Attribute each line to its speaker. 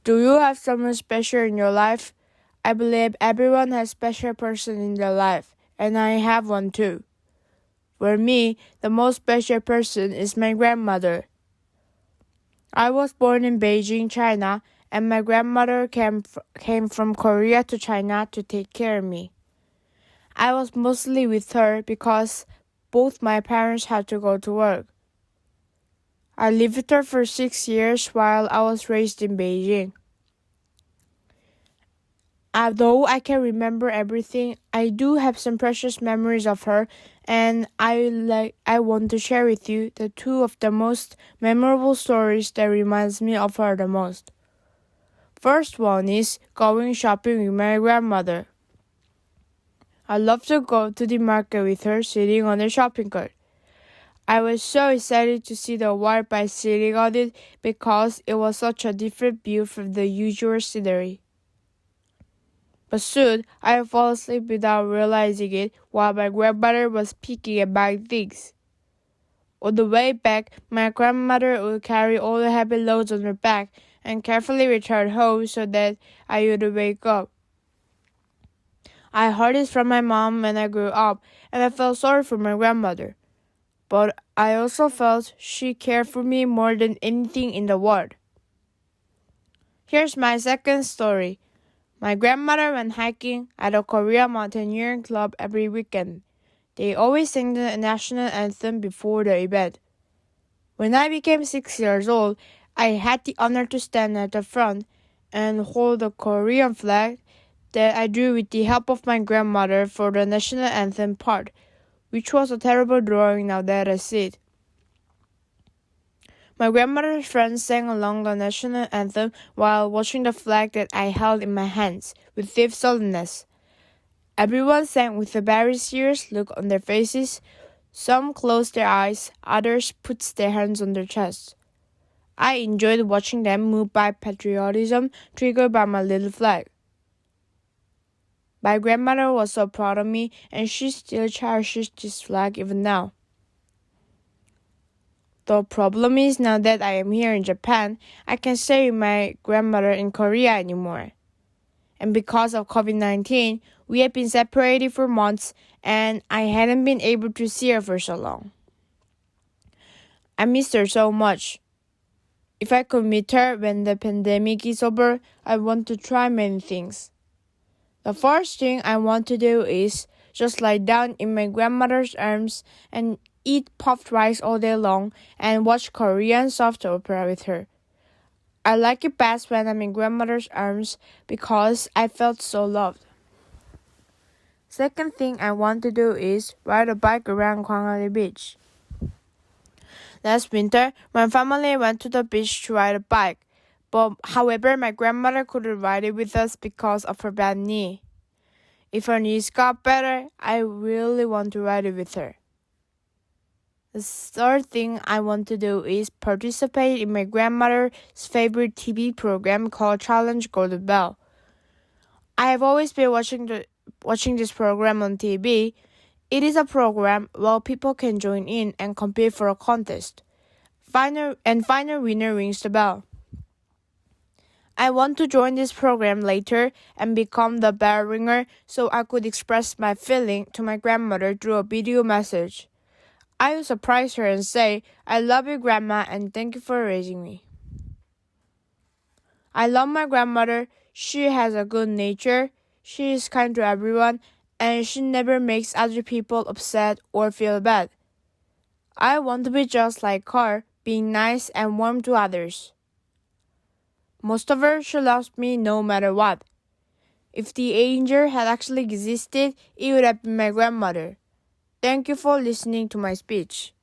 Speaker 1: Do you have someone special in your life? I believe everyone has a special person in their life, and I have one too. For me, the most special person is my grandmother. I was born in Beijing, China, and my grandmother came from Korea to China to take care of me. I was mostly with her because both my parents had to go to work. I lived with her for 6 years while I was raised in Beijing. Although I can remember everything, I do have some precious memories of her, and I want to share with you the two of the most memorable stories that reminds me of her the most. First one is going shopping with my grandmother. I love to go to the market with her sitting on the shopping cart. I was so excited to see the world by sitting on it because it was such a different view from the usual scenery. But soon, I fell asleep without realizing it while my grandmother was picking and buying things. On the way back, my grandmother would carry all the heavy loads on her back and carefully return home so that I wouldn't wake up. I heard this from my mom when I grew up, and I felt sorry for my grandmother. But I also felt she cared for me more than anything in the world. Here's my second story. My grandmother went hiking at a Korean mountaineering club every weekend. They always sang the national anthem before the event. When I became 6 years old, I had the honor to stand at the front and hold the Korean flag that I drew with the help of my grandmother for the national anthem part, which was a terrible drawing now that I see it. My grandmother's friends sang along the national anthem while watching the flag that I held in my hands with deep sullenness. Everyone sang with a very serious look on their faces. Some closed their eyes, others put their hands on their chests. I enjoyed watching them moved by patriotism triggered by my little flag. My grandmother was so proud of me, and she still cherishes this flag even now. The problem is now that I am here in Japan, I can't stay with my grandmother in Korea anymore. And because of COVID-19, we have been separated for months, and I hadn't been able to see her for so long. I missed her so much. If I could meet her when the pandemic is over, I want to try many things. The first thing I want to do is just lie down in my grandmother's arms and eat puffed rice all day long and watch Korean soft opera with her. I like it best when I'm in grandmother's arms because I felt so loved. Second thing I want to do is ride a bike around Gwanghwae Beach. Last winter, my family went to the beach to ride a bike. But however, my grandmother couldn't ride it with us because of her bad knee. If her knees got better, I really want to ride it with her. The third thing I want to do is participate in my grandmother's favorite TV program called Challenge Golden Bell. I have always been watching this program on TV. It is a program where people can join in and compete for a contest. Final winner rings the bell. I want to join this program later and become the bell ringer so I could express my feeling to my grandmother through a video message. I will surprise her and say, "I love you, Grandma, and thank you for raising me." I love my grandmother. She has a good nature. She is kind to everyone, and she never makes other people upset or feel bad. I want to be just like her, being nice and warm to others. Most of her, she loves me no matter what. If the angel had actually existed, it would have been my grandmother. Thank you for listening to my speech.